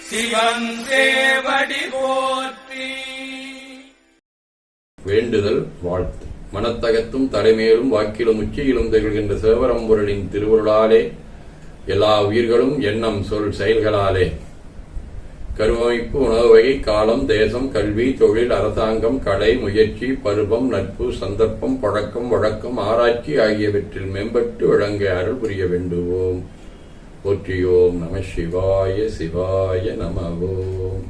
சிவன் சேவடி போற்றி. வேண்டுதல் வாழ்த்து. மனத்தகத்தும் தலைமையிலும் வாக்கிலும் உச்சியிலும் திகழ்கின்ற சிவபரம்பொருளின் திருவருளாலே எல்லா உயிர்களும் எண்ணம் சொல் செயல்களாலே கருவமைப்பு, உணவு வகை, காலம், தேசம், கல்வி, தொழில், அரசாங்கம், கலை, முயற்சி, பருவம், நட்பு, சந்தர்ப்பம், பழக்கம், வழக்கம், ஆராய்ச்சி ஆகியவற்றில் மேம்பட்டு விளங்க அருள் புரிய வேண்டுவோம். போற்றியோம். நம சிவாய. சிவாய நமவோம்.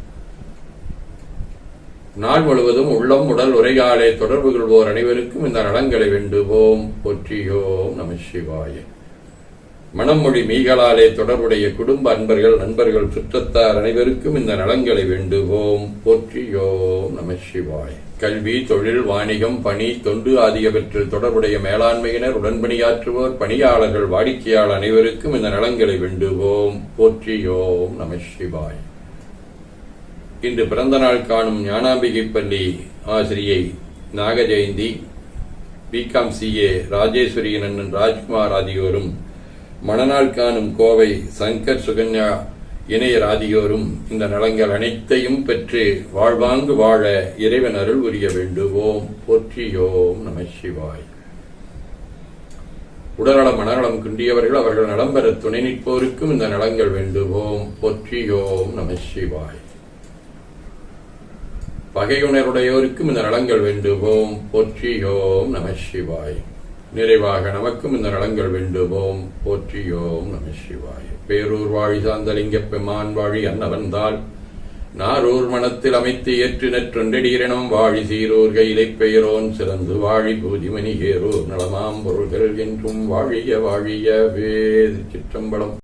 நாள் முழுவதும் உள்ளம் உடல் உரையாடை தொடர்பு கொள்வோர் அனைவருக்கும் இந்த நலன்களை வேண்டுவோம். போற்றியோம். நம சிவாய. மனம் மொழி மீகளாலே தொடர்புடைய குடும்ப அன்பர்கள், நண்பர்கள், சுற்றத்தார் அனைவருக்கும் இந்த நலன்களை வேண்டுவோம். போற்றியோம். நம சிவாய. கல்வி, தொழில், வாணிகம், பணி, தொண்டு ஆகியவற்றில் தொடர்புடைய மேலாண்மையினர், உடன்பணியாற்றுவோர், பணியாளர்கள், வாடிக்கையாளர் அனைவருக்கும் இந்த நலன்களை வேண்டுவோம். போற்றியோம். நம சிவாய. இன்று பிறந்த நாள் காணும் ஞானாம்பிகை பள்ளி ஆசிரியை நாக ஜெயந்தி, பிகாம் CA ராஜேஸ்வரியின் அண்ணன் ராஜ்குமார் ஆகியோரும், மணநாள் காணும் கோவை சங்கர் சுகன்யா இணையர் ஆகியோரும் இந்த நலங்கள் அனைத்தையும் பெற்று வாழ்வாங்கு வாழ இறைவன் அருள் புரிய வேண்டுவோம். போற்றியோம். நம சிவாய். உடல்நலம் மனநலம் குன்றியவர்கள் அவர்கள் நலம் பெற துணை நிற்போருக்கும் இந்த நலங்கள் வேண்டுவோம். போற்றியோம். நம சிவாய். பகையுணருடையோருக்கும் இந்த நலங்கள் வேண்டுவோம். போற்றியோம். நம சிவாய். நிறைவாக நமக்கும் இந்த நலங்கள் வேண்டுவோம். போற்றியோம். நம சிவாய். பேரூர் வாழி சாந்தலிங்க பெம்மான் வாழி அன்னவந்தால் நாரூர் மனத்தில் அமைத்து ஏற்று நற்றொண்டடியினம் வாழி சீரூர் கையிலை பெயரோன் சிறந்து வாழி பூதிமணி ஏரூர் நலமாம் பொருள்கள் என்றும் வாழிய வாழிய வேது சிற்றம்பலம்.